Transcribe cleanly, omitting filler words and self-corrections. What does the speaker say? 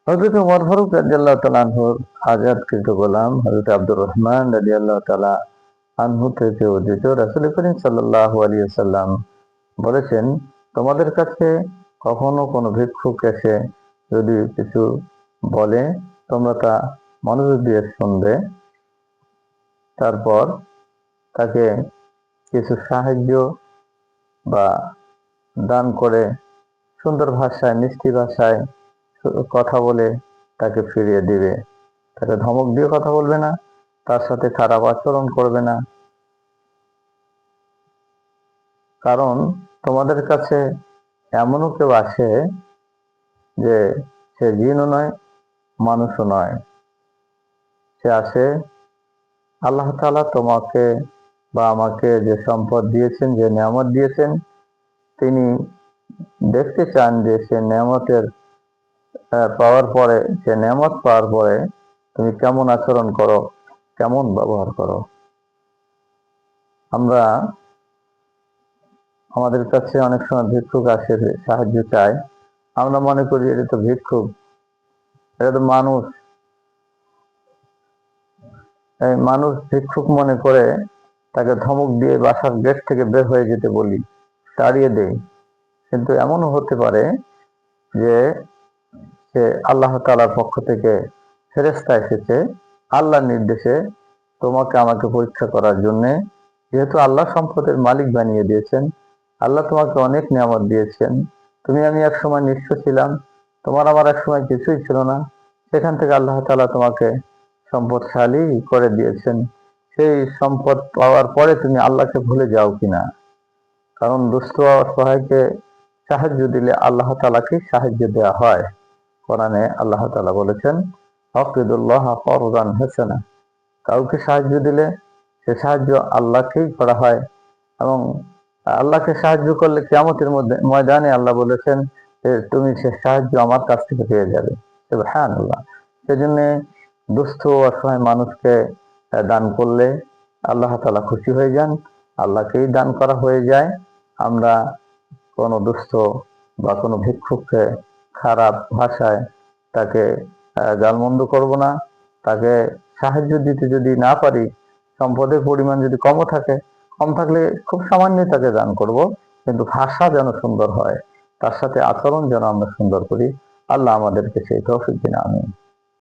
হযরত ওমর ফারুক রাদিয়াল্লাহু তাআলা আনহুর আযাদকৃত গোলাম হযরত আব্দুর রহমান রাদিয়াল্লাহু তাআলা আনহু থেকে উদ্ধৃত রাসূল করিম সাল্লাল্লাহু আলাইহি ওয়াসাল্লাম বলেছেন, তোমাদের কাছে কখনো কোনো ভিক্ষুক এসে যদি কিছু বলে, তোমরা তা মনোযোগ দিয়ে শুনবে। তারপর তাকে কিছু সাহায্য বা দান করে সুন্দর ভাষায়, মিষ্টি ভাষায় কথা বলে তাকে ফিরিয়ে দিবে। তাকে ধমক দিয়ে কথা বলবে না, তার সাথে খারাপ আচরণ করবে না। কারণ তোমাদের কাছে এমনও কেউ আসে যে সে জিনও নয়, মানুষও নয়। সে আসে আল্লাহ তাআলা তোমাকে বা আমাকে যে সম্পদ দিয়েছেন, যে নেয়ামত দিয়েছেন, তিনি দেখতে চান যে সে নেয়ামতের পাওয়ার পরে, সে নেয়ামত পাওয়ার পরে তুমি কেমন আচরণ করো, কেমন ব্যবহার করো। আমরা আমাদের কাছে অনেক সময় ভিক্ষুক আসে, সাহায্য চায়, আমরা মনে করি এটা তো ভিক্ষুক, এটা তো মানুষ। এই মানুষ ভিক্ষুক মনে করে তাকে ধমক দিয়ে বাসার গেট থেকে বের হয়ে যেতে বলি, তাড়িয়ে দেই। কিন্তু এমনও হতে পারে যে সে আল্লাহ তাআলার পক্ষ থেকে ফেরেশতা এসেছে আল্লাহর নির্দেশে তোমাকে আমাকে পরীক্ষা করার জন্যে। যেহেতু আল্লাহ সম্পদের মালিক বানিয়ে দিয়েছেন, আল্লাহ তোমাকে অনেক নিয়ামত দিয়েছেন। তুমি আমি এক সময় নিঃস্ব ছিলাম, তোমার আমার এক সময় কিছুই ছিল না, সেখান থেকে আল্লাহ তাআলা তোমাকে সম্পদশালী করে দিয়েছেন। সেই সম্পদ পাওয়ার পরে তুমি আল্লাহকে ভুলে যাও কিনা। কারণ দুস্থ অসহায়কে সাহায্য দিলে আল্লাহ তাআলাকে সাহায্য দেওয়া হয়। কোরআনে আল্লাহ তাআলা বলেছেন, আকিদুল্লাহ করদান হাসানা। কাউকে সাহায্য দিলে সে সাহায্য আল্লাহকেই করা হয়। এবং আল্লাহকে সাহায্য করলে কিয়ামতের ময়দানে আল্লাহ বলেছেন যে তুমি সে সাহায্য আমার কাছ থেকে পেয়ে যাবে। সুবহানাল্লাহ। সেজন্য দুস্থ অসহায় মানুষকে দান করলে আল্লাহ তাআলা খুশি হয়ে যান, আল্লাহকেই দান করা হয়ে যায়। আমরা কোনো দুস্থ বা কোনো ভিক্ষুককে খারাপ ভাষায় তাকে গালমন্দ করব না। তাকে সাহায্য দিতে যদি না পারি, সম্পদের পরিমাণ যদি কম থাকলে খুব সামান্যই তাকে দান করব, কিন্তু ভাষা যেন সুন্দর হয়, তার সাথে আচরণ যেন আমরা সুন্দর করি। আল্লাহ আমাদেরকে সেই তৌফিক দিন। আমিন।